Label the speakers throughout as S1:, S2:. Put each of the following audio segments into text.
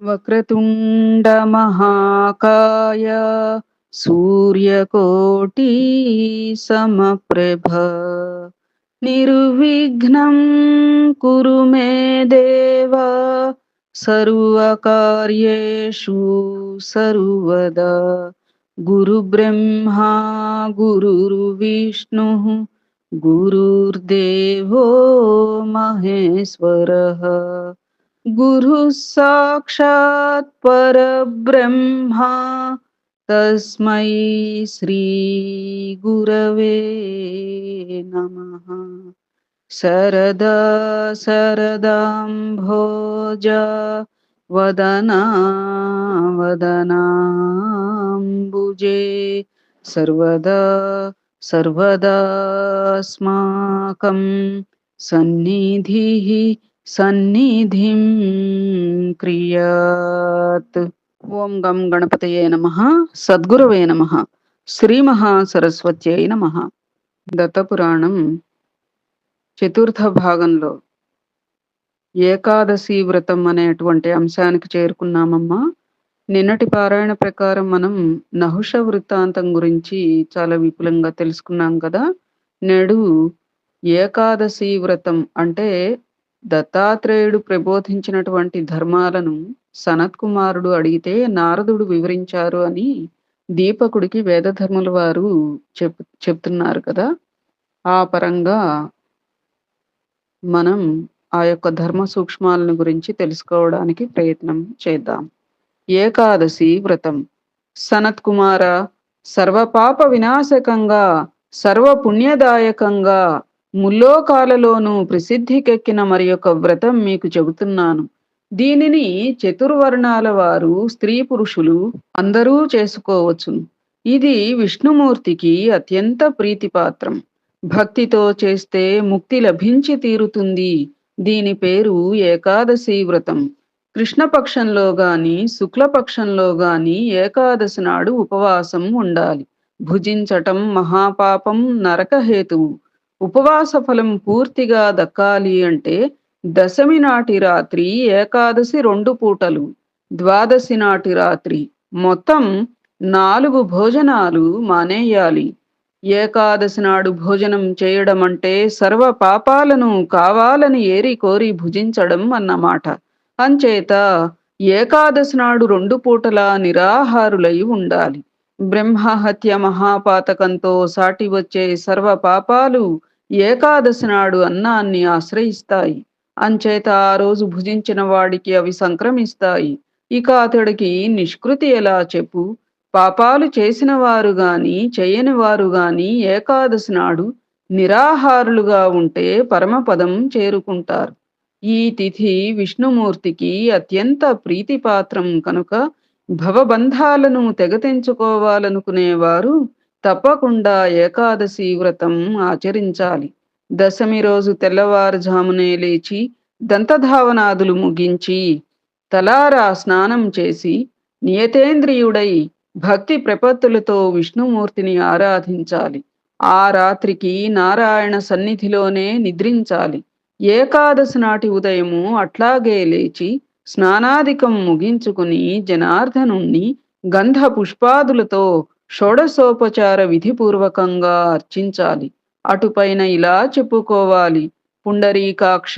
S1: వక్రతుండ మహాకాయ సూర్యకోటి సమప్రభ నిర్విఘ్నం కురు మే దేవ సర్వకార్యేషు సర్వదా గురు బ్రహ్మా గురుర్విష్ణు గురుర్దేవో మహేశ్వరః గురు సాక్షాత్ పరబ్రహ్మ తస్మై శ్రీ గురవే నమః. శరదా శరదాంభోజ వదనా వదనాంబుజే సర్వదా సర్వదాస్మాకం సన్నిధిః సన్నిధిం క్రియాత్. ఓం గం గణపతయే నమః. సద్గురవే నమః. శ్రీ మహాసరస్వత్యై నమః. దత్తపురాణం చతుర్థ భాగంలో ఏకాదశి వ్రతం అనేటువంటి అంశానికి చేరుకున్నామమ్మా. నిన్నటి పారాయణ ప్రకారం మనం నహుష వృత్తాంతం గురించి చాలా విపులంగా తెలుసుకున్నాం కదా. నేడు ఏకాదశి వ్రతం అంటే దత్తాత్రేయుడు ప్రబోధించినటువంటి ధర్మాలను సనత్కుమారుడు అడిగితే నారదుడు వివరించారు అని దీపకుడికి వేదధర్ముల వారు చెప్తున్నారు కదా. ఆ పరంగా మనం ఆ యొక్క ధర్మ సూక్ష్మాలను గురించి తెలుసుకోవడానికి ప్రయత్నం చేద్దాం. ఏకాదశి వ్రతం. సనత్కుమార, సర్వపాప వినాశకంగా సర్వ పుణ్యదాయకంగా ముల్లోకాలలోనూ ప్రసిద్ధికెక్కిన మరి యొక్క వ్రతం మీకు చెబుతున్నాను. దీనిని చతుర్వర్ణాల వారు, స్త్రీ పురుషులు అందరూ చేసుకోవచ్చును. ఇది విష్ణుమూర్తికి అత్యంత ప్రీతిపాత్రం. భక్తితో చేస్తే ముక్తి లభించి తీరుతుంది. దీని పేరు ఏకాదశి వ్రతం. కృష్ణపక్షంలో గాని శుక్లపక్షంలో గాని ఏకాదశి నాడు ఉపవాసం ఉండాలి. భుజించటం మహాపాపం, నరకహేతువు. ఉపవాస ఫలం పూర్తిగా దక్కాలి అంటే దశమి నాటి రాత్రి ఏకాదశి 2 పూటలు, ద్వాదశి నాటి రాత్రి మొత్తం 4 భోజనాలు మానేయాలి. ఏకాదశి నాడు భోజనం చేయడం అంటే సర్వ పాపాలను కావాలని ఏరి కోరి భుజించడం అన్నమాట. అంచేత ఏకాదశి నాడు 2 పూటలా నిరాహారులై ఉండాలి. బ్రహ్మహత్య మహాపాతకంతో సాటి వచ్చే సర్వ పాపాలు ఏకాదశి నాడు అన్నాన్ని ఆశ్రయిస్తాయి. అంచేత ఆ రోజు భుజించిన వాడికి అవి సంక్రమిస్తాయి. ఇక అతడికి నిష్కృతి ఎలా చెప్పు? పాపాలు చేసిన వారు గాని చేయని వారు గాని ఏకాదశి నాడు నిరాహారులుగా ఉంటే పరమపదం చేరుకుంటారు. ఈ తిథి విష్ణుమూర్తికి అత్యంత ప్రీతిపాత్రం కనుక భవబంధాలను తెగతెంచుకోవాలనుకునేవారు తప్పకుండా ఏకాదశి వ్రతం ఆచరించాలి. దశమి రోజు తెల్లవారుజామునే లేచి దంతధావనాదులు ముగించి తలారా స్నానం చేసి నియతేంద్రియుడై భక్తి ప్రపత్తులతో విష్ణుమూర్తిని ఆరాధించాలి. ఆ రాత్రికి నారాయణ సన్నిధిలోనే నిద్రించాలి. ఏకాదశి నాటి ఉదయము అట్లాగే లేచి స్నానాదికం ముగించుకుని జనార్దనుణ్ణి గంధ పుష్పాదులతో షోడశోపచార విధిపూర్వకంగా అర్చించాలి. అటుపైన ఇలా చెప్పుకోవాలి: పుండరీకాక్ష,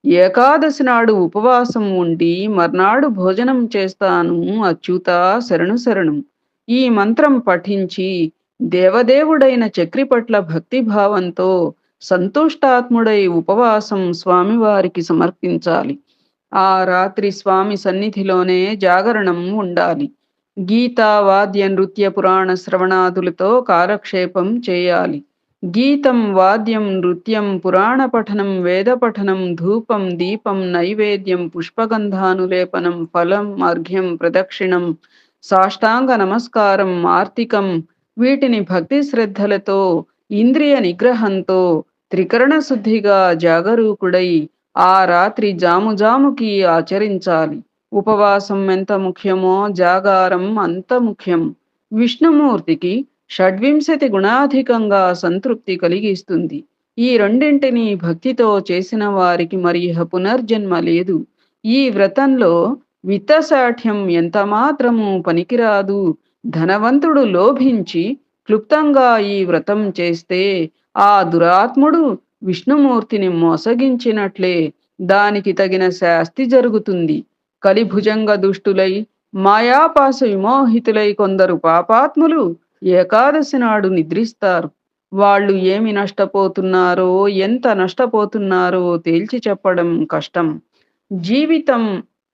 S1: ఏకాదశి నాడు ఉపవాసం ఉండి మర్నాడు భోజనం చేస్తాను అచ్యుత శరణు శరణు. ఈ మంత్రం పఠించి దేవదేవుడైన చక్రి పట్ల భక్తిభావంతో సంతుష్టాత్ముడై ఉపవాసం స్వామివారికి సమర్పించాలి. ఆ రాత్రి స్వామి సన్నిధిలోనే జాగరణం ఉండాలి. గీతా వాద్య నృత్య పురాణ శ్రవణాదులతో కాలక్షేపం చేయాలి. గీతం, వాద్యం, నృత్యం, పురాణ పఠనం, వేద పఠనం, ధూపం, దీపం, నైవేద్యం, పుష్పగంధానులేపనం, ఫలం, అర్ఘ్యం, ప్రదక్షిణం, సాష్టాంగ నమస్కారం, ఆర్తికం వీటిని భక్తి శ్రద్ధలతో ఇంద్రియ నిగ్రహంతో త్రికరణ శుద్ధిగా జాగరూకుడై ఆ రాత్రి జాముజాముకి ఆచరించాలి. ఉపవాసం ఎంత ముఖ్యమో జాగారం అంత ముఖ్యం. విష్ణుమూర్తికి షడ్వింశతి గుణాధికంగా సంతృప్తి కలిగిస్తుంది. ఈ రెండింటినీ భక్తితో చేసిన వారికి మరి పునర్జన్మ లేదు. ఈ వ్రతంలో విత్తసాఠ్యం ఎంతమాత్రము పనికిరాదు. ధనవంతుడు లోభించి క్లుప్తంగా ఈ వ్రతం చేస్తే ఆ దురాత్ముడు విష్ణుమూర్తిని మోసగించినట్లే. దానికి తగిన శాస్తి జరుగుతుంది. కలిభుజంగ దుష్టులై మాయాపాశ విమోహితులై కొందరు పాపాత్ములు ఏకాదశి నాడు నిద్రిస్తారు. వాళ్ళు ఏమి నష్టపోతున్నారో, ఎంత నష్టపోతున్నారో తేల్చి చెప్పడం కష్టం. జీవితం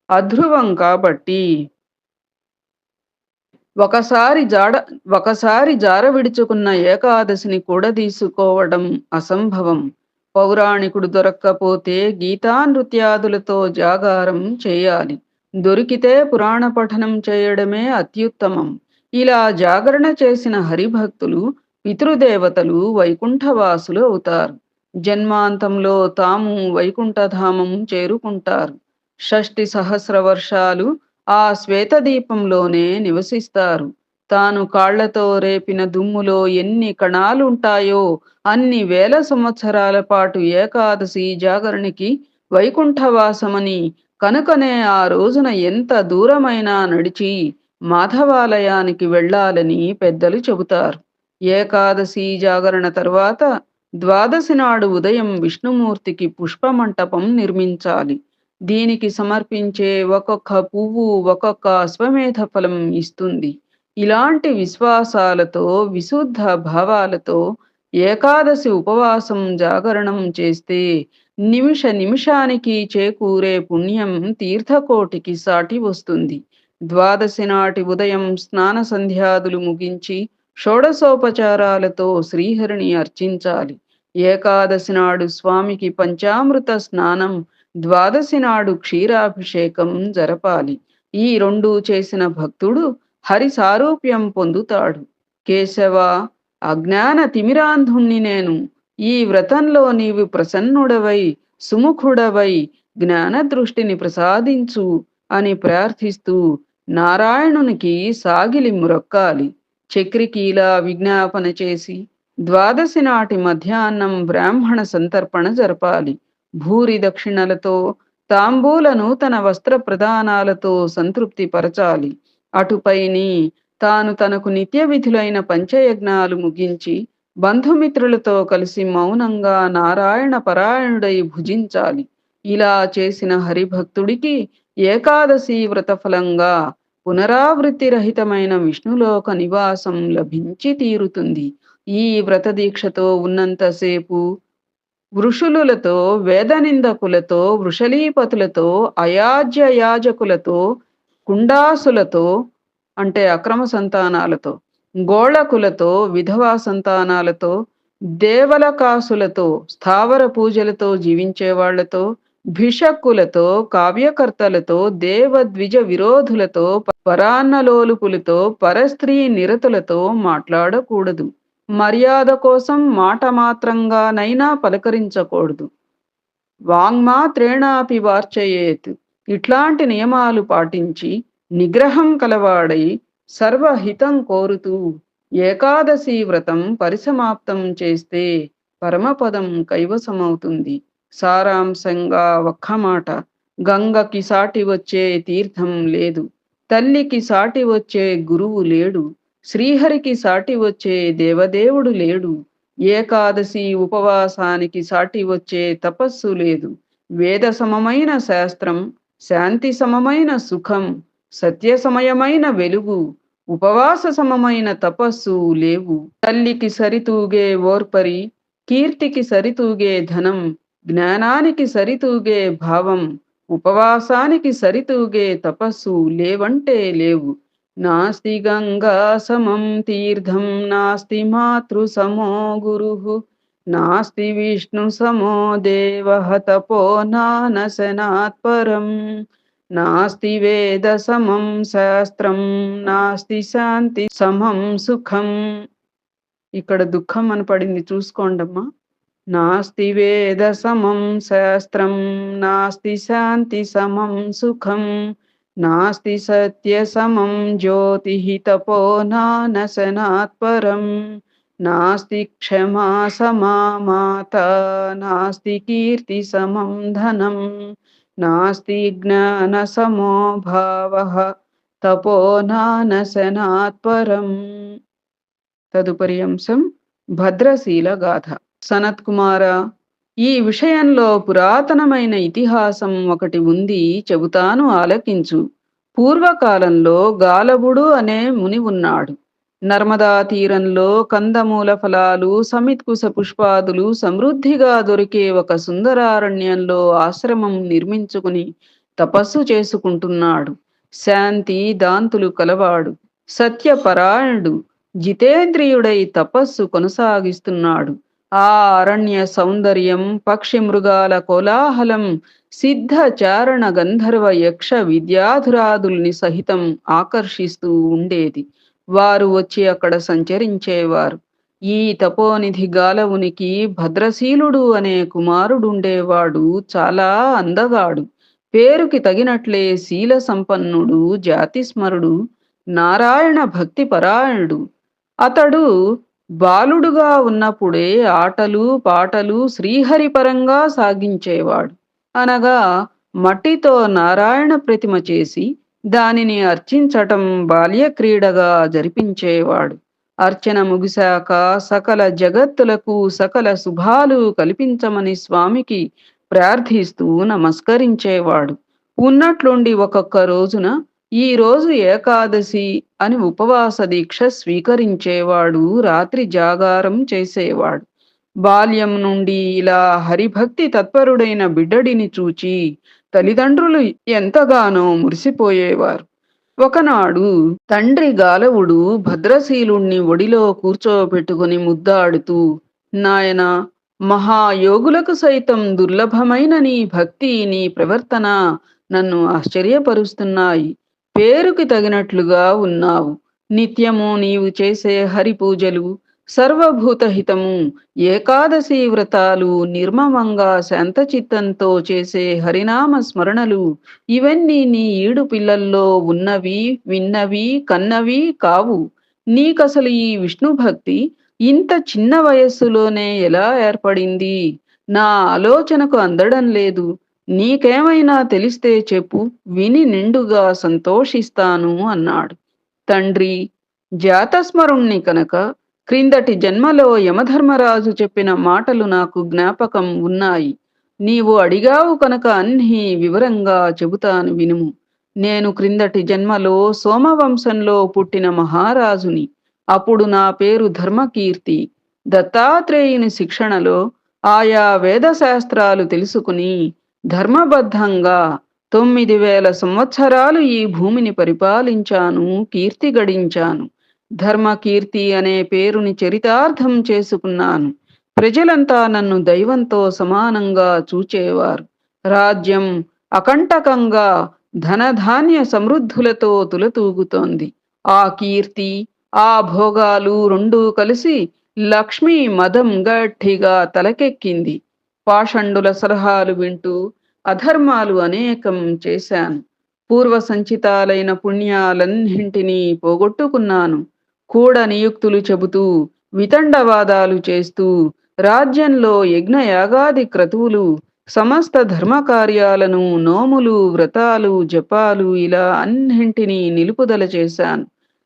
S1: అధ్రువం కాబట్టి ఒకసారి జాడ ఒకసారి జార విడుచుకున్న ఏకాదశిని కూడదీసుకోవడం అసంభవం. పౌరాణికుడు దొరక్కపోతే గీతానృత్యాదులతో జాగారం చేయాలి. దొరికితే పురాణ పఠనం చేయడమే అత్యుత్తమం. ఇలా జాగరణ చేసిన హరిభక్తులు పితృదేవతలు వైకుంఠవాసులు అవుతారు. జన్మాంతంలో తాము వైకుంఠధామం చేరుకుంటారు. షష్ఠి సహస్ర వర్షాలు ఆ శ్వేతదీపంలోనే నివసిస్తారు. తాను కాళ్లతో రేపిన దుమ్ములో ఎన్ని కణాలుంటాయో అన్ని వేల సంవత్సరాల పాటు ఏకాదశి జాగరణకి వైకుంఠవాసమని, కనుకనే ఆ రోజున ఎంత దూరమైనా నడిచి మాధవాలయానికి వెళ్ళాలని పెద్దలు చెబుతారు. ఏకాదశి జాగరణ తరువాత ద్వాదశి నాడు ఉదయం విష్ణుమూర్తికి పుష్పమంటపం నిర్మించాలి. దీనికి సమర్పించే ఒక్కొక్క పువ్వు ఒక్కొక్క అశ్వమేధ ఫలం ఇస్తుంది. ఇలాంటి విశ్వాసాలతో, విశుద్ధ భావాలతో ఏకాదశి ఉపవాసం జాగరణం చేస్తే నిమిష నిమిషానికి చేకూరే పుణ్యం తీర్థకోటికి సాటి వస్తుంది. ద్వాదశి నాటి ఉదయం స్నాన సంధ్యాదులు ముగించి షోడశోపచారాలతో శ్రీహరిని అర్చించాలి. ఏకాదశి నాడు స్వామికి పంచామృత స్నానం, ద్వాదశి నాడు క్షీరాభిషేకం జరపాలి. ఈ రెండూ చేసిన భక్తుడు హరి సారూప్యం పొందుతాడు. కేశవ, అజ్ఞాన తిమిరాంధుణ్ణి నేను. ఈ వ్రతంలో నీవు ప్రసన్నుడవై సుముఖుడవై జ్ఞాన దృష్టిని ప్రసాదించు అని ప్రార్థిస్తూ నారాయణునికి సాగిలి మ్రొక్కాలి. చక్రికీలా విజ్ఞాపన చేసి ద్వాదశి నాటి మధ్యాహ్నం బ్రాహ్మణ సంతర్పణ జరపాలి. భూరి దక్షిణలతో, తాంబూల నూతన వస్త్ర ప్రదానాలతో సంతృప్తి పరచాలి. అటుపైని తాను తనకు నిత్య విధులైన పంచయజ్ఞాలు ముగించి బంధుమిత్రులతో కలిసి మౌనంగా నారాయణ పరాయణుడై భుజించాలి. ఇలా చేసిన హరిభక్తుడికి ఏకాదశి వ్రతఫలంగా పునరావృత్తి రహితమైన విష్ణులోక నివాసం లభించి తీరుతుంది. ఈ వ్రత దీక్షతో ఉన్నంతసేపు వృషులులతో, వేదనిందకులతో, వృషలీపతులతో, అయాజ్య యాజకులతో, కుండాసులతో అంటే అక్రమ సంతానాలతో, గోళకులతో, విధవా సంతానాలతో, దేవలకాసులతో, స్థావర పూజలతో జీవించేవాళ్లతో, భిషక్కులతో, కావ్యకర్తలతో, దేవద్విజ విరోధులతో, పరాన్నలోలుపులతో, పరస్త్రీ నిరతులతో మాట్లాడకూడదు. మర్యాద కోసం మాట మాత్రంగానైనా పలకరించకూడదు. వాంగ్మాత్రేణాపి వార్చయేత్. ఇట్లాంటి నియమాలు పాటించి నిగ్రహం కలవాడై సర్వహితం కోరుతూ ఏకాదశి వ్రతం పరిసమాప్తం చేస్తే పరమపదం కైవసమవుతుంది. సారాంశంగా ఒక్క మాట: గంగకి సాటి వచ్చే తీర్థం లేదు, తల్లికి సాటి వచ్చే గురువు లేడు, శ్రీహరికి సాటి వచ్చే దేవదేవుడు లేడు, ఏకాదశి ఉపవాసానికి సాటి వచ్చే తపస్సు లేదు. వేద సమమైన శాస్త్రం, శాంతి సమమైన సుఖం, సత్య సమయమైన వెలుగు, ఉపవాస సమమైన తపస్సు లేవు. తల్లికి సరితూగే ఓర్పరి, కీర్తికి సరితూగే ధనం, జ్ఞానానికి సరితూగే భావం, ఉపవాసానికి సరితూగే తపస్సు లేవంటే లేవు. నాస్తి గంగా సమం తీర్థం, నాస్తి మాతృ సమో గురుః, నాస్తి విష్ణు సమో దేవః తపో నానశనాత్ పరం, నాస్తి వేద సమం శాస్త్రం, నాస్తి శాంతి సమం సుఖం. ఇక్కడ దుఃఖం అని పడింది, చూసుకోండమ్మా. నాస్తి వేద సమం శాస్త్రం, నాస్తి శాంతి సమం సుఖం, నాస్తి సత్య సమం జ్యోతిః తపో నానశనాత్ పరం, నాస్తి క్షమా సమా మాతా, నాస్తి కీర్తి సమం ధనం, నాస్తి జ్ఞానసమో భావః తపో నానశనాత్ పరం. తదుపరి అంశం భద్రశీల గాథ. సనత్ కుమార, ఈ విషయంలో పురాతనమైన ఇతిహాసం ఒకటి ఉంది, చెబుతాను ఆలకించు. పూర్వకాలంలో గాలవుడు అనే ముని ఉన్నాడు. నర్మదా తీరంలో కందమూల ఫలాలు, సమిత్కుశ పుష్పాదులు సమృద్ధిగా దొరికే ఒక సుందరారణ్యంలో ఆశ్రమం నిర్మించుకుని తపస్సు చేసుకుంటున్నాడు. శాంతి దాంతులు కలవాడు, సత్యపరాయణుడు, జితేంద్రియుడై తపస్సు కొనసాగిస్తున్నాడు. ఆ అరణ్య సౌందర్యం, పక్షి మృగాల కోలాహలం, సిద్ధ చారణ గంధర్వ యక్ష విద్యాధురాదుల్ని సహితం ఆకర్షిస్తూ ఉండేది. వారు వచ్చి అక్కడ సంచరించేవారు. ఈ తపోనిధి గాలవునికి భద్రశీలుడు అనే కుమారుడుండేవాడు. చాలా అందగాడు, పేరుకి తగినట్లే శీల సంపన్నుడు, జాతిస్మరుడు, నారాయణ భక్తి పరాయణుడు. అతడు బాలుడుగా ఉన్నప్పుడే ఆటలు పాటలు శ్రీహరిపరంగా సాగించేవాడు. అనగా మట్టితో నారాయణ ప్రతిమ చేసి దానిని అర్చించటం బాల్యక్రీడగా జరిపించేవాడు. అర్చన ముగిశాక సకల జగత్తులకు సకల శుభాలు కల్పించమని స్వామికి ప్రార్థిస్తూ నమస్కరించేవాడు. ఉన్నట్లుండి ఒక్కొక్క రోజున ఈ రోజు ఏకాదశి అని ఉపవాస దీక్ష స్వీకరించేవాడు. రాత్రి జాగారం చేసేవాడు. బాల్యం నుండి ఇలా హరిభక్తి తత్పరుడైన బిడ్డడిని చూచి తల్లిదండ్రులు ఎంతగానో మురిసిపోయేవారు. ఒకనాడు తండ్రి గాలవుడు భద్రశీలుణ్ణి ఒడిలో కూర్చోబెట్టుకుని ముద్దాడుతూ, నాయనా, మహాయోగులకు సైతం దుర్లభమైన నీ భక్తి, నీ ప్రవర్తన నన్ను ఆశ్చర్యపరుస్తున్నాయి. పేరుకి తగినట్లుగా ఉన్నావు. నిత్యము నీవు చేసే హరి పూజలు, సర్వభూతహితము, ఏకాదశి వ్రతాలు, నిర్మమంగా శాంతచిత్తంతో చేసే హరినామ స్మరణలు, ఇవన్నీ నీ ఈడు పిల్లల్లో ఉన్నవి, విన్నవి, కన్నవి కావు. నీకసలు ఈ విష్ణు భక్తి ఇంత చిన్న వయస్సులోనే ఎలా ఏర్పడింది? నా ఆలోచనకు అందడం లేదు. నీకేమైనా తెలిస్తే చెప్పు, విని నిండుగా సంతోషిస్తాను అన్నాడు. తండ్రి జాతస్మరుణ్ణి కనుక క్రిందటి జన్మలో యమధర్మరాజు చెప్పిన మాటలు నాకు జ్ఞాపకం ఉన్నాయి. నీవు అడిగావు కనుక అన్నీ వివరంగా చెబుతాను వినుము. నేను క్రిందటి జన్మలో సోమవంశంలో పుట్టిన మహారాజుని. అప్పుడు నా పేరు ధర్మకీర్తి. దత్తాత్రేయుని శిక్షణలో ఆయా వేదశాస్త్రాలు తెలుసుకుని ధర్మబద్ధంగా 9,000 సంవత్సరాలు ఈ భూమిని పరిపాలించాను, కీర్తి గడించాను. ధర్మకీర్తి అనే పేరుని చరితార్థం చేసుకున్నాను. ప్రజలంతా నన్ను దైవంతో సమానంగా చూచేవారు. రాజ్యం అకంటకంగా ధనధాన్య సమృద్ధులతో తులతూగుతోంది. ఆ కీర్తి, ఆ భోగాలు రెండూ కలిసి లక్ష్మీ మదం గట్టిగా తలకెక్కింది. పాషండుల సలహాలు వింటూ అధర్మాలు అనేకం చేశాను. పూర్వ సంచితాలైన పుణ్యాలన్నింటినీ పోగొట్టుకున్నాను. కూడ నియుక్తులు చెబుతూ, వితండవాదాలు చేస్తూ, రాజ్యంలో యజ్ఞయాగాది క్రతువులు, సమస్త ధర్మకార్యాలను, నోములు, వ్రతాలు, జపాలు ఇలా అన్నింటినీ నిలుపుదల చేశాను.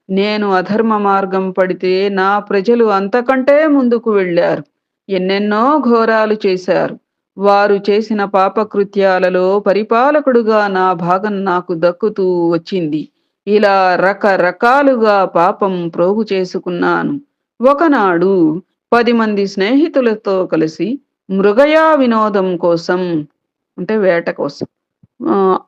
S1: నేను అధర్మ మార్గం పడితే నా ప్రజలు అంతకంటే ముందుకు వెళ్ళారు. ఎన్నెన్నో ఘోరాలు చేశారు. వారు చేసిన పాపకృత్యాలలో పరిపాలకుడుగా నా భాగం నాకు దక్కుతూ వచ్చింది. ఇలా రకరకాలుగా పాపం ప్రోగు చేసుకున్నాను. ఒకనాడు 10 మంది స్నేహితులతో కలిసి మృగయా వినోదం కోసం, అంటే వేట కోసం,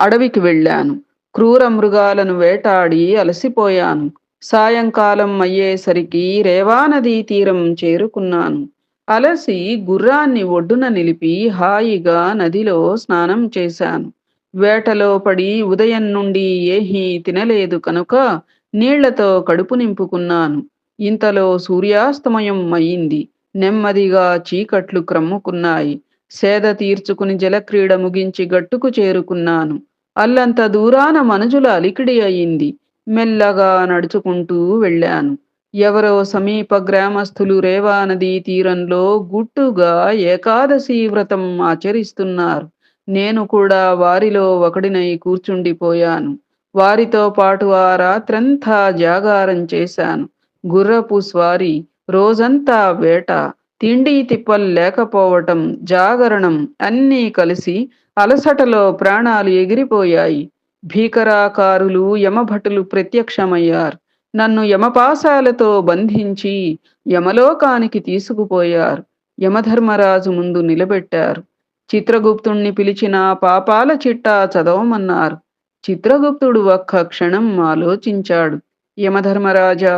S1: అడవికి వెళ్ళాను. క్రూర మృగాలను వేటాడి అలసిపోయాను. సాయంకాలం అయ్యేసరికి రేవానదీ తీరం చేరుకున్నాను. అలసి గుర్రాన్ని ఒడ్డున నిలిపి హాయిగా నదిలో స్నానం చేశాను. వేటలో పడి ఉదయం నుండి ఏమీ తినలేదు కనుక నీళ్లతో కడుపు నింపుకున్నాను. ఇంతలో సూర్యాస్తమయం అయింది. నెమ్మదిగా చీకట్లు క్రమ్ముకున్నాయి. సేద తీర్చుకుని జలక్రీడ ముగించి గట్టుకు చేరుకున్నాను. అల్లంత దూరాన మనుజుల అలికిడి అయింది. మెల్లగా నడుచుకుంటూ వెళ్ళాను. ఎవరో సమీప గ్రామస్థులు రేవానదీ తీరంలో గుట్టుగా ఏకాదశి వ్రతం ఆచరిస్తున్నారు. నేను కూడా వారిలో ఒకడినై కూర్చుండిపోయాను. వారితో పాటు ఆ రాత్రంతా జాగారం చేశాను. గుర్రపు స్వారీ, రోజంతా వేట, తిండి తిప్పలు లేకపోవటం, జాగరణం అన్నీ కలిసి అలసటలో ప్రాణాలు ఎగిరిపోయాయి. భీకరాకారులు యమభటులు ప్రత్యక్షమయ్యారు. నన్ను యమపాశాలతో బంధించి యమలోకానికి తీసుకుపోయారు. యమధర్మరాజు ముందు నిలబెట్టారు. చిత్రగుప్తుణ్ణి పిలిచిన పాపాల చిట్టా చదవమన్నారు. చిత్రగుప్తుడు ఒక్క క్షణం ఆలోచించాడు. యమధర్మరాజా,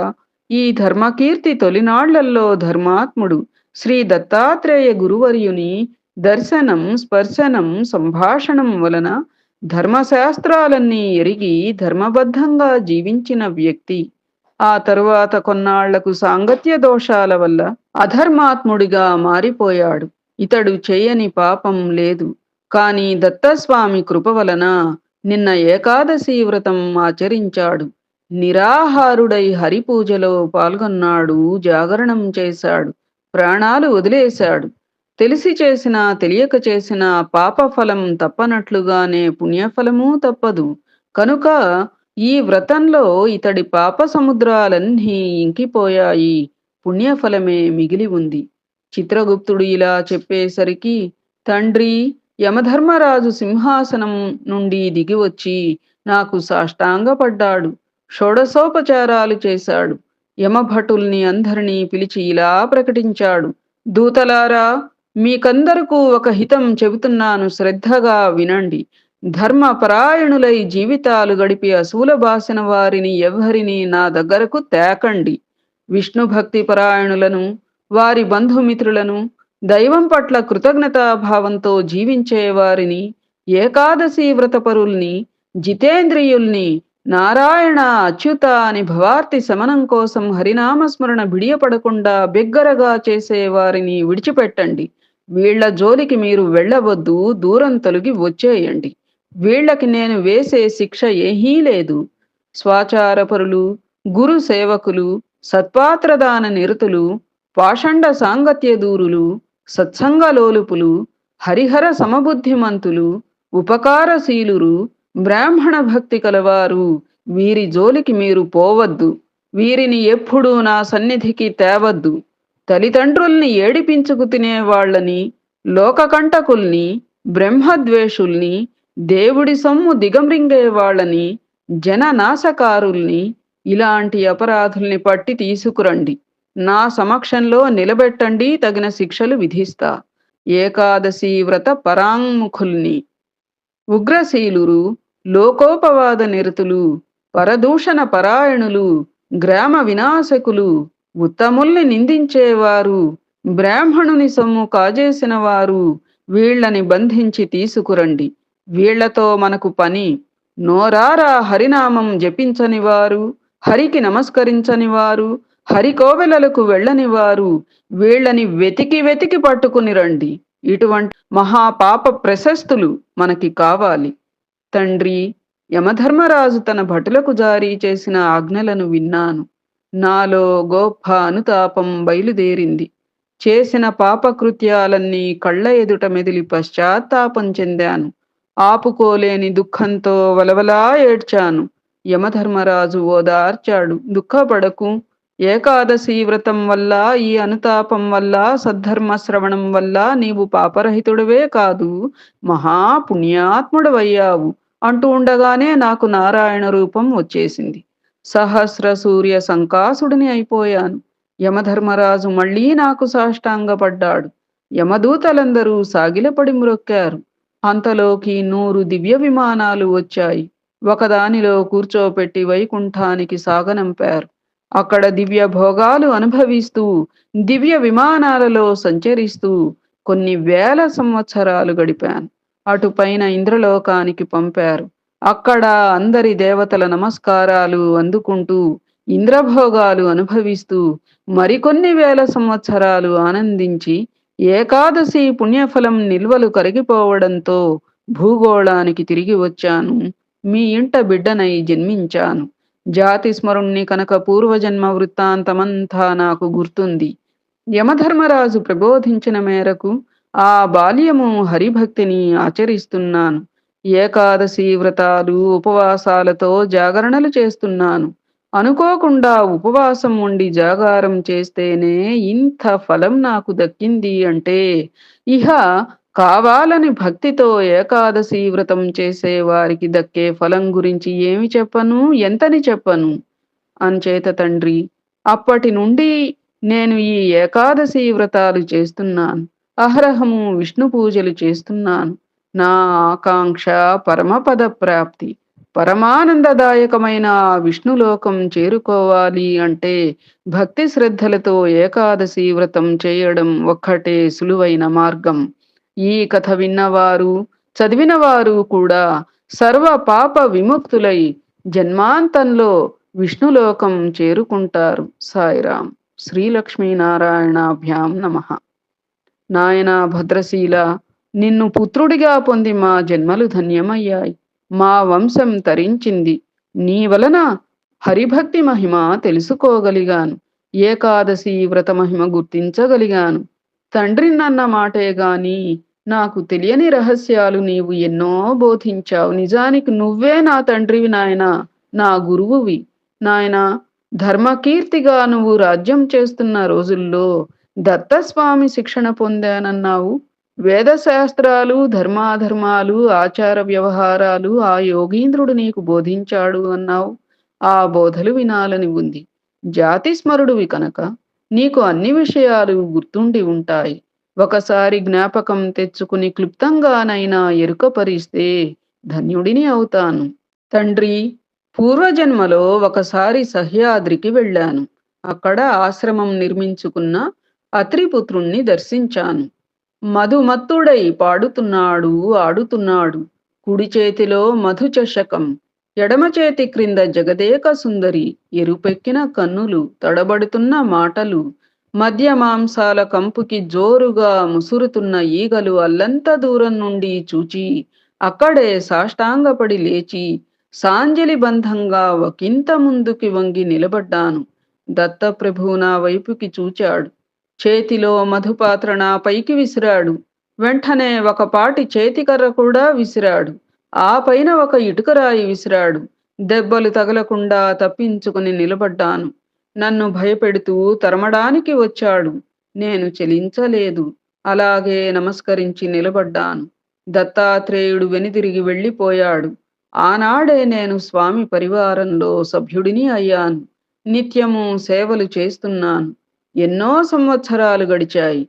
S1: ఈ ధర్మకీర్తి తొలినాళ్లలో ధర్మాత్ముడు శ్రీ దత్తాత్రేయ గురువర్యుని దర్శనం, స్పర్శనం, సంభాషణం వలన ధర్మశాస్త్రాలన్నీ ఎరిగి ధర్మబద్ధంగా జీవించిన వ్యక్తి. ఆ తరువాత కొన్నాళ్లకు సాంగత్య దోషాల వల్ల అధర్మాత్ముడిగా మారిపోయాడు. ఇతడు చేయని పాపం లేదు. కాని దత్తస్వామి కృప వలన నిన్న ఏకాదశి వ్రతం ఆచరించాడు. నిరాహారుడై హరిపూజలో పాల్గొన్నాడు, జాగరణం చేశాడు, ప్రాణాలు వదిలేశాడు. తెలిసి చేసినా తెలియక చేసిన పాపఫలం తప్పనట్లుగానే పుణ్యఫలమూ తప్పదు. కనుక ఈ వ్రతంలో ఇతడి పాప సముద్రాలన్నీ ఇంకిపోయాయి, పుణ్యఫలమే మిగిలి ఉంది. చిత్రగుప్తుడు ఇలా చెప్పేసరికి తండ్రి, యమధర్మరాజు సింహాసనం నుండి దిగివచ్చి నాకు సాష్టాంగపడ్డాడు. షోడశోపచారాలు చేశాడు. యమభటుల్ని అందరినీ పిలిచి ఇలా ప్రకటించాడు: దూతలారా, మీకందరకు ఒక హితం చెబుతున్నాను, శ్రద్ధగా వినండి. ధర్మపరాయణులై జీవితాలు గడిపి అసూల బాసిన వారిని ఎవ్వరినీ నా దగ్గరకు తేకండి. విష్ణు భక్తి పరాయణులను, వారి బంధుమిత్రులను, దైవం పట్ల కృతజ్ఞతాభావంతో జీవించే వారిని, ఏకాదశి వ్రతపరుల్ని, జితేంద్రియుల్ని, నారాయణ అచ్యుత అని భవార్తి శమనం కోసం హరినామస్మరణ బిడియపడకుండా బిగ్గరగా చేసే వారిని విడిచిపెట్టండి. వీళ్ల జోలికి మీరు వెళ్ళవద్దు, దూరం తొలగి వచ్చేయండి. వీళ్లకి నేను వేసే శిక్ష ఏమీ లేదు. స్వాచారపరులు, గురు సేవకులు, సత్పాత్రదాన నిరతులు, పాషండ సాంగత్య దూరులు, సత్సంగలోలుపులు, హరిహర సమబుద్ధిమంతులు, ఉపకారశీలురు, బ్రాహ్మణ భక్తి కలవారు, వీరి జోలికి మీరు పోవద్దు. వీరిని ఎప్పుడూ నా సన్నిధికి తేవద్దు. తల్లిదండ్రుల్ని ఏడిపించుకు తినేవాళ్లని, లోకకంటకుల్ని, బ్రహ్మద్వేషుల్ని, దేవుడి సొమ్ము దిగమ్రింగే వాళ్ళని, జననాశకారుల్ని, ఇలాంటి అపరాధుల్ని పట్టి తీసుకురండి. నా సమక్షంలో నిలబెట్టండి, తగిన శిక్షలు విధిస్తా. ఏకాదశి వ్రత పరాంముఖుల్ని, ఉగ్రశీలురు, లోకోపవాద నిరతులు, పరదూషణ పరాయణులు, గ్రామ వినాశకులు, ఉత్తముల్ని నిందించేవారు, బ్రాహ్మణుని సొమ్ము కాజేసిన వారు, వీళ్లని బంధించి తీసుకురండి. వీళ్లతో మనకు పని. నోరారా హరినామం జపించని వారు, హరికి నమస్కరించని వారు, హరికోవెలలకు వెళ్ళని వారు, వీళ్లని వెతికి వెతికి పట్టుకుని రండి. ఇటువంటి మహాపాప ప్రశస్తులు మనకి కావాలి. తండ్రి, యమధర్మరాజు తన భటులకు జారీ చేసిన ఆజ్ఞలను విన్నాను. నాలో గొప్ప అనుతాపం బయలుదేరింది. చేసిన పాపకృత్యాలన్నీ కళ్ళ ఎదుట మెదిలి పశ్చాత్తాపం చెందాను. ఆపుకోలేని దుఃఖంతో వలవలా ఏడ్చాను. యమధర్మరాజు ఓదార్చాడు. దుఃఖపడకు. ఏకాదశి వ్రతం వల్ల, ఈ అనుతాపం వల్ల, సద్ధర్మ శ్రవణం వల్ల నీవు పాపరహితుడివే కాదు, మహాపుణ్యాత్ముడవయ్యావు అంటూ ఉండగానే నాకు నారాయణ రూపం వచ్చేసింది. సహస్ర సూర్య సంకాసుడిని అయిపోయాను. యమధర్మరాజు మళ్లీ నాకు సాష్టాంగపడ్డాడు. యమదూతలందరూ సాగిలపడి మ్రొక్కారు. అంతలోకి 100 దివ్య విమానాలు వచ్చాయి. ఒకదానిలో కూర్చోపెట్టి వైకుంఠానికి సాగనంపారు. అక్కడ దివ్య భోగాలు అనుభవిస్తూ, దివ్య విమానాలలో సంచరిస్తూ కొన్ని వేల సంవత్సరాలు గడిపాను. అటుపైన ఇంద్రలోకానికి పంపారు. అక్కడ అందరి దేవతల నమస్కారాలు అందుకుంటూ, ఇంద్రభోగాలు అనుభవిస్తూ మరికొన్ని వేల సంవత్సరాలు ఆనందించి, ఏకాదశి పుణ్యఫలం నిల్వలు కరిగిపోవడంతో భూగోళానికి తిరిగి వచ్చాను. మీ ఇంట బిడ్డనై జన్మించాను. జాతి స్మరుణ్ణి కనుక పూర్వజన్మ వృత్తాంతమంతా నాకు గుర్తుంది. యమధర్మరాజు ప్రబోధించిన మేరకు ఆ బాల్యము హరిభక్తిని ఆచరిస్తున్నాను. ఏకాదశి వ్రతాలు, ఉపవాసాలతో జాగరణలు చేస్తున్నాను. అనుకోకుండా ఉపవాసం ఉండి జాగారం చేస్తేనే ఇంత ఫలం నాకు దక్కింది అంటే, ఇహ కావాలని భక్తితో ఏకాదశి వ్రతం చేసే వారికి దక్కే ఫలం గురించి ఏమి చెప్పను, ఎంతని చెప్పను. అంచేత తండ్రి, అప్పటి నుండి నేను ఈ ఏకాదశి వ్రతాలు చేస్తున్నాను. అహరహము విష్ణు పూజలు చేస్తున్నాను. నా ఆకాంక్ష పరమపద ప్రాప్తి. పరమానందదాయకమైన ఆ విష్ణులోకం చేరుకోవాలి అంటే భక్తి శ్రద్ధలతో ఏకాదశి వ్రతం చేయడం ఒక్కటే సులువైన మార్గం. ఈ కథ విన్నవారు, చదివినవారు కూడా సర్వ పాప విముక్తులై జన్మాంతంలో విష్ణులోకం చేరుకుంటారు. సాయిరాం. శ్రీలక్ష్మీనారాయణాభ్యాం నమః. నాయనా భద్రశీల, నిన్ను పుత్రుడిగా పొంది మా జన్మలు ధన్యమయ్యాయి. మా వంశం తరించింది. నీ వలన హరిభక్తి మహిమ తెలుసుకోగలిగాను. ఏకాదశి వ్రత మహిమ గుర్తించగలిగాను. తండ్రినన్న మాటే గాని నాకు తెలియని రహస్యాలు నీవు ఎన్నో బోధించావు. నిజానికి నువ్వే నా తండ్రివి నాయనా, నా గురువువి. నాయనా, ధర్మకీర్తిగా నువ్వు రాజ్యం చేస్తున్న రోజుల్లో దత్తస్వామి శిక్షణ పొందానన్నావు. వేదశాస్త్రాలు, ధర్మాధర్మాలు, ఆచార వ్యవహారాలు ఆ యోగీంద్రుడు నీకు బోధించాడు అన్నావు. ఆ బోధలు వినాలని ఉంది. జాతి స్మరుడువి కనుక నీకు అన్ని విషయాలు గుర్తుండి ఉంటాయి. ఒకసారి జ్ఞాపకం తెచ్చుకుని క్లుప్తంగానైనా ఎరుకపరిస్తే ధన్యుడిని అవుతాను. తండ్రి, పూర్వజన్మలో ఒకసారి సహ్యాద్రికి వెళ్ళాను. అక్కడ ఆశ్రమం నిర్మించుకున్న అత్రిపుత్రుణ్ణి దర్శించాను. మధుమత్తుడై పాడుతున్నాడు, ఆడుతున్నాడు. కుడి చేతిలో మధు చషకం, ఎడమ చేతి క్రింద జగదేక సుందరి, ఎరుపెక్కిన కన్నులు, తడబడుతున్న మాటలు, మధ్య మాంసాల కంపుకి జోరుగా ముసురుతున్న ఈగలు అల్లంత దూరం నుండి చూచి అక్కడే సాష్టాంగపడి లేచి సాంజలి బంధంగా ఒకంత ముందుకి వంగి నిలబడ్డాను. దత్తప్రభువు నా వైపుకి చూచాడు. చేతిలో మధుపాత్ర నా పైకి విసిరాడు. వెంటనే ఒకపాటి చేతికర్ర కూడా విసిరాడు. ఆ పైన ఒక ఇటుకరాయి విసిరాడు. దెబ్బలు తగలకుండా తప్పించుకుని నిలబడ్డాను. నన్ను భయపెడుతూ తరమడానికి వచ్చాడు. నేను చెలించలేదు. అలాగే నమస్కరించి నిలబడ్డాను. దత్తాత్రేయుడు వెనుదిరిగి వెళ్ళిపోయాడు. ఆనాడే నేను స్వామి పరివారంలో సభ్యుడిని అయ్యాను. నిత్యము సేవలు చేస్తున్నాను. ఎన్నో సంవత్సరాలు గడిచాయి.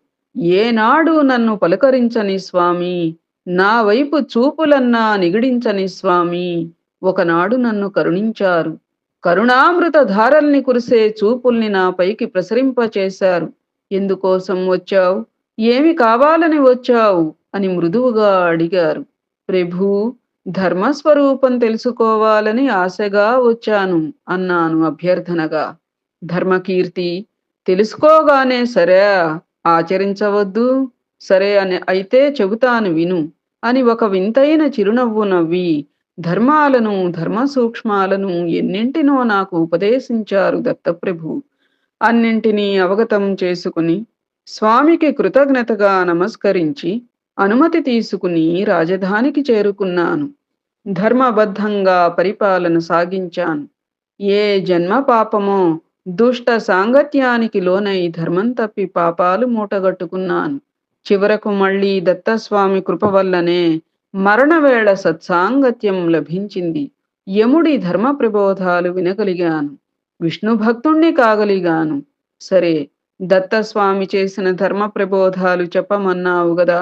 S1: ఏనాడు నన్ను పలకరించని స్వామి, నా వైపు చూపులన్నా నిగిడించని స్వామి ఒకనాడు నన్ను కరుణించారు. కరుణామృత ధారల్ని కురిసే చూపుల్ని నా పైకి ప్రసరింపచేశారు. ఎందుకోసం వచ్చావు, ఏమి కావాలని వచ్చావు అని మృదువుగా అడిగారు. ప్రభూ, ధర్మస్వరూపం తెలుసుకోవాలని ఆశగా వచ్చాను అన్నాను అభ్యర్థనగా. ధర్మకీర్తి, తెలుసుకోగానే సరే, ఆచరించవద్దు? సరే అని అయితే చెబుతాను విను అని ఒక వింతైన చిరునవ్వు నవ్వి ధర్మాలను, ధర్మ సూక్ష్మాలను ఎన్నింటినో నాకు ఉపదేశించారు దత్తప్రభు. అన్నింటినీ అవగతం చేసుకుని స్వామికి కృతజ్ఞతగా నమస్కరించి అనుమతి తీసుకుని రాజధానికి చేరుకున్నాను. ధర్మబద్ధంగా పరిపాలన సాగించాను. ఏ జన్మ పాపమో దుష్ట సాంగత్యానికి లోనై ధర్మం తప్పి పాపాలు మూటగట్టుకున్నాను. చివరకు మళ్ళీ దత్తస్వామి కృప వల్లనే మరణవేళ సత్సాంగత్యం లభించింది. యముడి ధర్మ ప్రబోధాలు వినగలిగాను. విష్ణు భక్తుణ్ణి కాగలిగాను. సరే, దత్తస్వామి చేసిన ధర్మ ప్రబోధాలు చెప్పమన్నావు గదా,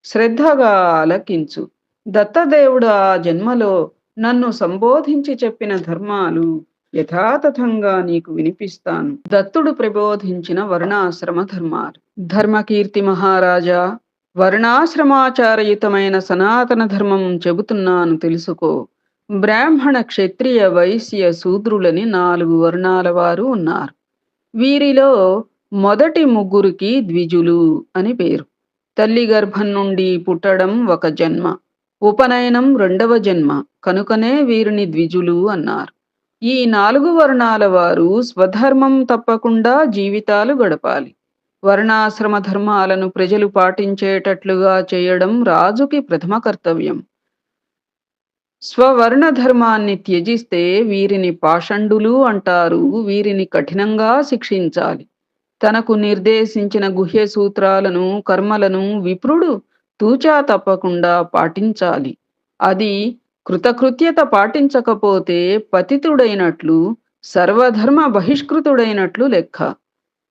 S1: శ్రద్ధగా ఆలకించు. దత్తదేవుడు ఆ జన్మలో నన్ను సంబోధించి చెప్పిన ధర్మాలు యథాతథంగా నీకు వినిపిస్తాను. దత్తుడు ప్రబోధించిన వర్ణాశ్రమ ధర్మాలు. ధర్మకీర్తి మహారాజా, వర్ణాశ్రమాచారయుతమైన సనాతన ధర్మం చెబుతున్నాను తెలుసుకో. బ్రాహ్మణ, క్షత్రియ, వైశ్య, శూద్రులని 4 వర్ణాల వారు ఉన్నారు. వీరిలో మొదటి ముగ్గురికి ద్విజులు అని పేరు. తల్లి గర్భం నుండి పుట్టడం ఒక జన్మ, ఉపనయనం రెండవ జన్మ, కనుకనే వీరిని ద్విజులు అన్నారు. ఈ 4 వర్ణాల వారు స్వధర్మం తప్పకుండా జీవితాలు గడపాలి. వర్ణాశ్రమ ధర్మాలను ప్రజలు పాటించేటట్లుగా చేయడం రాజుకి ప్రథమ కర్తవ్యం. స్వవర్ణ ధర్మాన్ని త్యజిస్తే వీరిని పాషండులు అంటారు. వీరిని కఠినంగా శిక్షించాలి. తనకు నిర్దేశించిన గుహ్య సూత్రాలను, కర్మలను విప్రుడు తూచా తప్పకుండా పాటించాలి. అది కృతకృత్యత పాటించకపోతే పతితుడైనట్లు, సర్వధర్మ బహిష్కృతుడైనట్లు లెక్క.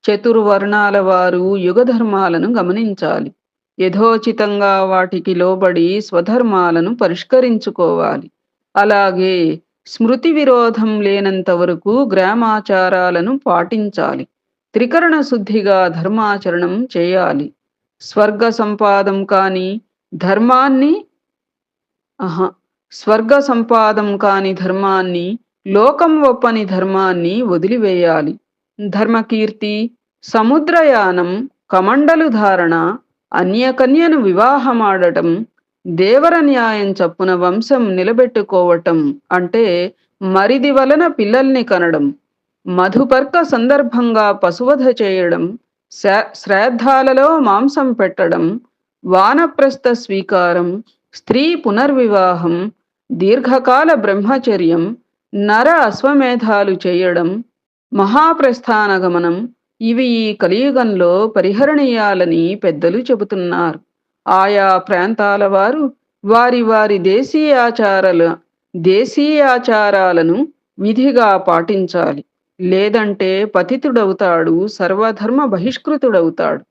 S1: చతుర్వర్ణాల వారు యుగధర్మాలను గమనించాలి. యథోచితంగా వాటికి లోబడి స్వధర్మాలను పరిష్కరించుకోవాలి. అలాగే స్మృతి విరోధం లేనంత వరకు గ్రామాచారాలను పాటించాలి. త్రికరణ శుద్ధిగా ధర్మాచరణం చేయాలి. స్వర్గ సంపాదం కాని ధర్మాన్ని అహ స్వర్గ సంపాదం కాని ధర్మాన్ని, లోకం ఒప్పని ధర్మాన్ని వదిలివేయాలి. ధర్మకీర్తి, సముద్రయానం, కమండలు ధారణ, అన్యకన్యను వివాహమాడటం, దేవర న్యాయం చప్పున వంశం నిలబెట్టుకోవటం అంటే మరిది వలన పిల్లల్ని కనడం, మధుపర్క సందర్భంగా పశువధ చేయడం, శ్రాద్ధాలలో మాంసం పెట్టడం, వానప్రస్థ స్వీకారం, స్త్రీ పునర్వివాహం, దీర్ఘకాల బ్రహ్మచర్యం, నర అశ్వమేధాలు చేయడం, మహాప్రస్థానగమనం ఇవి ఈ కలియుగంలో పరిహరణీయాలని పెద్దలు చెబుతున్నారు. ఆయా ప్రాంతాల వారు వారి వారి దేశీయాచారాలను విధిగా పాటించాలి. లేదంటే పతితుడవుతాడు, సర్వధర్మ బహిష్కృతుడవుతాడు.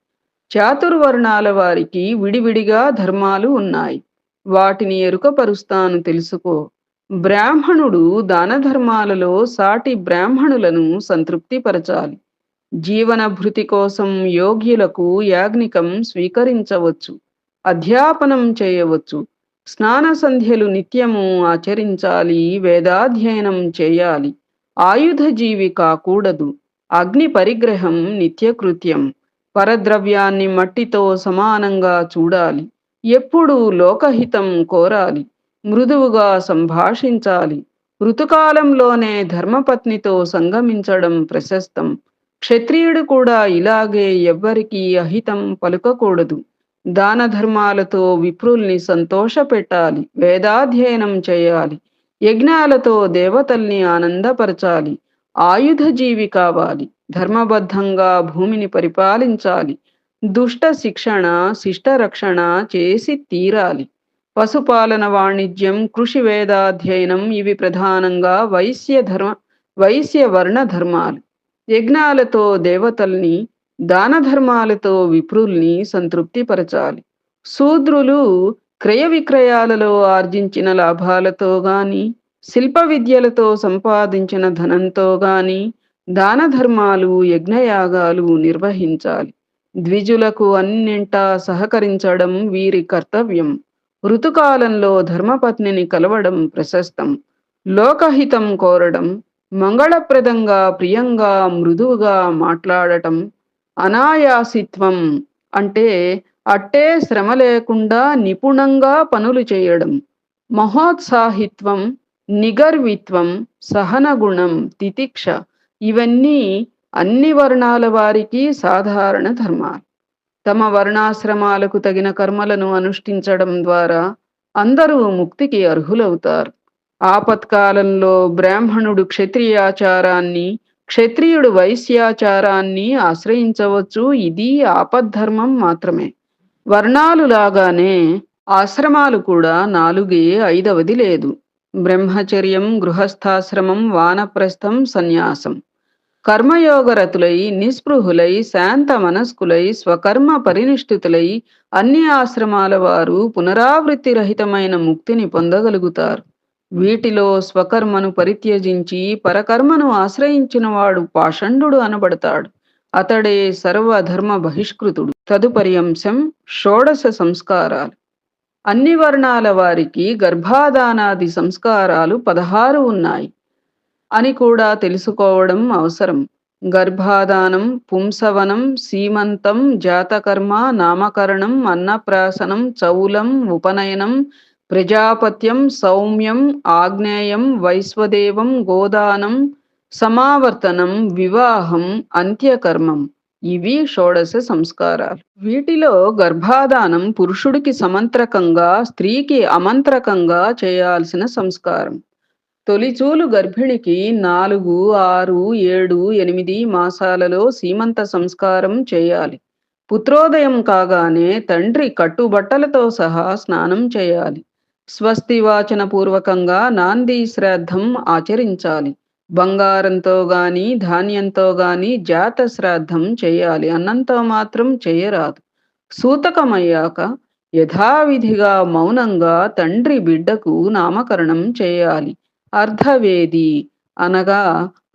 S1: చాతుర్వర్ణాల వారికి విడివిడిగా ధర్మాలు ఉన్నాయి. వాటిని ఎరుకపరుస్తాను తెలుసుకో. బ్రాహ్మణుడు దాన ధర్మాలలో సాటి బ్రాహ్మణులను సంతృప్తిపరచాలి. జీవన భృతి కోసం యోగ్యులకు యాజ్ఞికం స్వీకరించవచ్చు, అధ్యాపనం చేయవచ్చు. స్నాన సంధ్యలు నిత్యము ఆచరించాలి, వేదాధ్యయనం చేయాలి. ఆయుధ జీవి కాకూడదు. అగ్ని పరిగ్రహం నిత్యకృత్యం. పరద్రవ్యాన్ని మట్టితో సమానంగా చూడాలి. ఎప్పుడూ లోకహితం కోరాలి. మృదువుగా సంభాషించాలి. ఋతుకాలంలోనే ధర్మపత్నితో సంగమించడం ప్రశస్తం. క్షత్రియుడు కూడా ఇలాగే ఎవ్వరికీ అహితం పలుకకూడదు. దాన ధర్మాలతో విప్రుల్ని సంతోషపెట్టాలి. వేదాధ్యయనం చేయాలి. యజ్ఞాలతో దేవతల్ని ఆనందపరచాలి. ఆయుధ జీవి కావాలి. ధర్మబద్ధంగా భూమిని పరిపాలించాలి. దుష్ట శిక్షణ, శిష్ట రక్షణ చేసి తీరాలి. పశుపాలన, వాణిజ్యం, కృషి, వేదాధ్యయనం ఇవి ప్రధానంగా వైశ్య వర్ణ ధర్మాలు. యజ్ఞాలతో దేవతల్ని, దాన ధర్మాలతో విప్రుల్ని సంతృప్తిపరచాలి. శూద్రులు క్రయ విక్రయాలలో ఆర్జించిన లాభాలతో గాని, శిల్ప విద్యలతో సంపాదించిన ధనంతో గాని దాన ధర్మాలు, యజ్ఞయాగాలు నిర్వహించాలి. ద్విజులకు అన్నింటా సహకరించడం వీరి కర్తవ్యం. ఋతుకాలంలో ధర్మపత్నిని కలవడం ప్రశస్తం. లోకహితం కోరడం, మంగళప్రదంగా, ప్రియంగా, మృదువుగా మాట్లాడటం. అనాయాసిత్వం అంటే అట్టే శ్రమ లేకుండా నిపుణంగా పనులు చేయడం. మహోత్సాహిత్వం, నిగర్విత్వం, సహనగుణం, తితిక్ష ఇవన్నీ అన్ని వర్ణాల వారికి సాధారణ ధర్మాలు. తమ వర్ణాశ్రమాలకు తగిన కర్మలను అనుష్ఠించడం ద్వారా అందరూ ముక్తికి అర్హులవుతారు. ఆపత్కాలంలో బ్రాహ్మణుడు క్షత్రియాచారాన్ని, క్షత్రియుడు వైశ్యాచారాన్ని ఆశ్రయించవచ్చు. ఇది ఆపద్ధర్మం మాత్రమే. వర్ణాలు లాగానే ఆశ్రమాలు కూడా 4, 5వది లేదు. బ్రహ్మచర్యం, గృహస్థాశ్రమం, వానప్రస్థం, సన్యాసం. కర్మయోగరతులై, నిస్పృహులై, శాంత మనస్కులై, స్వకర్మ పరినిష్ఠితులై అన్ని ఆశ్రమాల వారు పునరావృత్తి రహితమైన ముక్తిని పొందగలుగుతారు. వీటిలో స్వకర్మను పరిత్యజించి పరకర్మను ఆశ్రయించిన వాడు పాషండు అనబడతాడు. అతడే సర్వధర్మ బహిష్కృతుడు. తదుపరి అంశం షోడశ సంస్కారాలు. అన్ని వర్ణాల వారికి గర్భాధానాది సంస్కారాలు 16 ఉన్నాయి అని కూడా తెలుసుకోవడం అవసరం. గర్భాధానం, పుంసవనం, సీమంతం, జాతకర్మ, నామకరణం, అన్నప్రాసనం, చౌలం, ఉపనయనం, ప్రజాపత్యం, సౌమ్యం, ఆగ్నేయం, వైశ్వదేవం, గోదానం, సమావర్తనం, వివాహం, అంత్యకర్మం. ఇవి షోడశ సంస్కారాలు. వీటిలో గర్భాధానం పురుషుడికి సమంత్రకంగా, స్త్రీకి అమంత్రకంగా చేయాల్సిన సంస్కారం. తొలిచూలు గర్భిణికి 4, 6, 7, 8 మాసాలలో సీమంత సంస్కారం చేయాలి. పుత్రోదయం కాగానే తండ్రి కట్టుబట్టలతో సహా స్నానం చేయాలి. స్వస్తి వాచన పూర్వకంగా నాంది శ్రాద్ధం ఆచరించాలి. బంగారంతో గాని, ధాన్యంతో గాని జాత శ్రాద్ధం చేయాలి. అన్నంతో మాత్రం చేయరాదు. సూతకమయ్యాక యథావిధిగా మౌనంగా తండ్రి బిడ్డకు నామకరణం చేయాలి. అర్ధవేది అనగా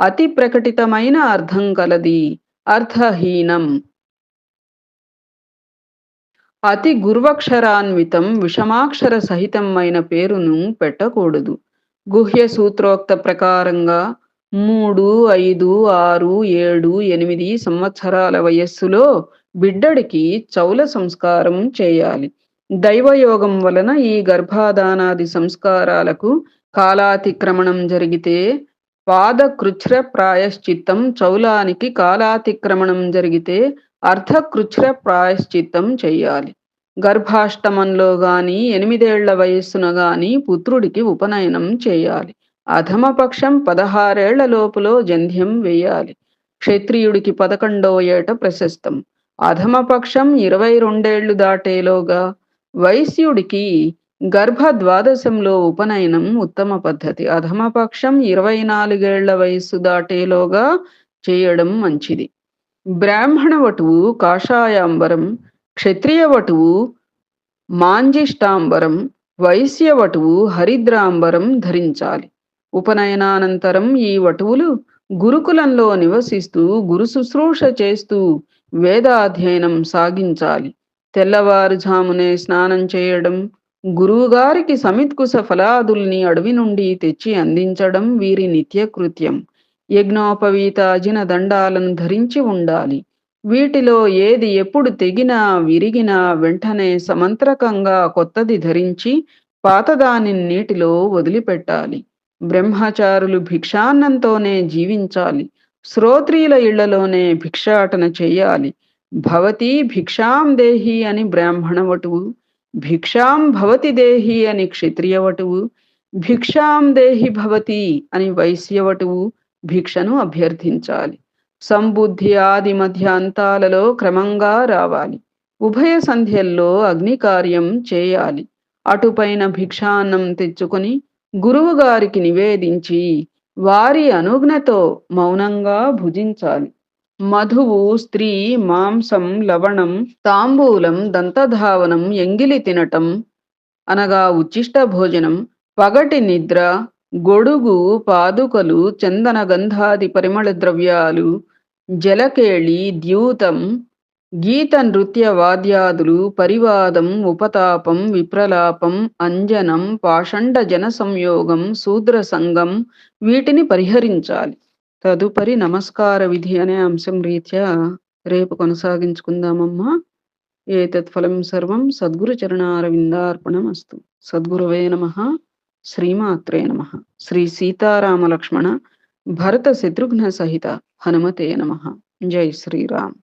S1: అతి ప్రకటితమైన అర్థం కలది. అర్థహీనం అతి గుర్వక్షరాన్వితం విషమాక్షర సహితమైన పేరును పెట్టకూడదు. గుహ్య సూత్రోక్త ప్రకారంగా 3, 5, 6, 7, 8 సంవత్సరాల వయస్సులో బిడ్డడికి చౌల సంస్కారం చేయాలి. దైవయోగం వలన ఈ గర్భాధానాది సంస్కారాలకు కాలాతిక్రమణం జరిగితే పాదకృచ్ఛ్ర ప్రాయశ్చిత్తం, చౌలానికి కాలాతిక్రమణం జరిగితే అర్ధకృచ్ఛ్ర ప్రాయశ్చిత్తం చెయ్యాలి. గర్భాష్టమంలో గాని 8 ఏళ్ల వయస్సున గాని పుత్రుడికి ఉపనయనం చేయాలి. అధమపక్షం 16 ఏళ్ల లోపులో జంధ్యం వేయాలి. క్షత్రియుడికి 11వ ఏట ప్రశస్తం. అధమపక్షం 22 ఏళ్లు దాటేలోగా. వైశ్యుడికి గర్భ ద్వాదశంలో ఉపనయనం ఉత్తమ పద్ధతి. అధమపక్షం 24 ఏళ్ల వయస్సు దాటేలోగా చేయడం మంచిది. బ్రాహ్మణ వటువు కాషాయాంబరం, క్షత్రియ వటువు మాంజిష్టాంబరం, వైశ్య వటువు హరిద్రాంబరం ధరించాలి. ఉపనయనానంతరం ఈ వటువులు గురుకులంలో నివసిస్తూ గురు శుశ్రూష చేస్తూ వేదాధ్యయనం సాగించాలి. తెల్లవారుజామునే స్నానం చేయడం, గురువుగారికి సమిత్కుశ ఫలాదుల్ని అడవి నుండి తెచ్చి అందించడం వీరి నిత్యకృత్యం. యజ్ఞోపవీత అజిన దండాలను ధరించి ఉండాలి. వీటిలో ఏది ఎప్పుడు తెగినా విరిగినా వెంటనే సమంత్రకంగా కొత్తది ధరించి పాతదాని నీటిలో వదిలిపెట్టాలి. బ్రహ్మచారులు భిక్షాన్నంతోనే జీవించాలి. శ్రోత్రియుల ఇళ్లలోనే భిక్షాటన చెయ్యాలి. భవతి భిక్షాం దేహి అని బ్రాహ్మణ వటువు, భిక్షాం భవతి దేహి అని క్షత్రియ వటువు, భిక్షాం దేహి భవతి అని వైశ్య వటువు భిక్షను అభ్యర్థించాలి. సంబుద్ధి ఆది మధ్య అంతాలలో క్రమంగా రావాలి. ఉభయ సంధ్యల్లో అగ్నికార్యం చేయాలి. అటుపైన భిక్షాన్నం తెచ్చుకొని గురువుగారికి నివేదించి వారి అనుజ్ఞతో మౌనంగా భుజించాలి. మధువు, స్త్రీ, మాంసం, లవణం, తాంబూలం, దంతధావనం, ఎంగిలి తినటం అనగా ఉచ్చిష్ట భోజనం, పగటి నిద్ర, గొడుగు, పాదుకలు, చందన గంధాది పరిమళ ద్రవ్యాలు, జలకేళి, ద్యూతం, గీత నృత్య వాద్యాదులు, పరివాదం, ఉపతాపం, విప్రలాపం, అంజనం, పాషండ జన సంయోగం, శూద్ర సంగం వీటిని పరిహరించాలి. తదుపరి నమస్కార విధి అనే అంశం రీత్యా రేపు కొనసాగించుకుందామమ్మా. ఏతత్ ఫలం సర్వం సద్గురు చరణారవిందార్పణమస్తు. సద్గురవే నమః. శ్రీమాత్రే నమః. శ్రీ సీతారామ లక్ష్మణ భరత శత్రుఘ్న సహిత హనుమతే నమః. జై శ్రీరామ్.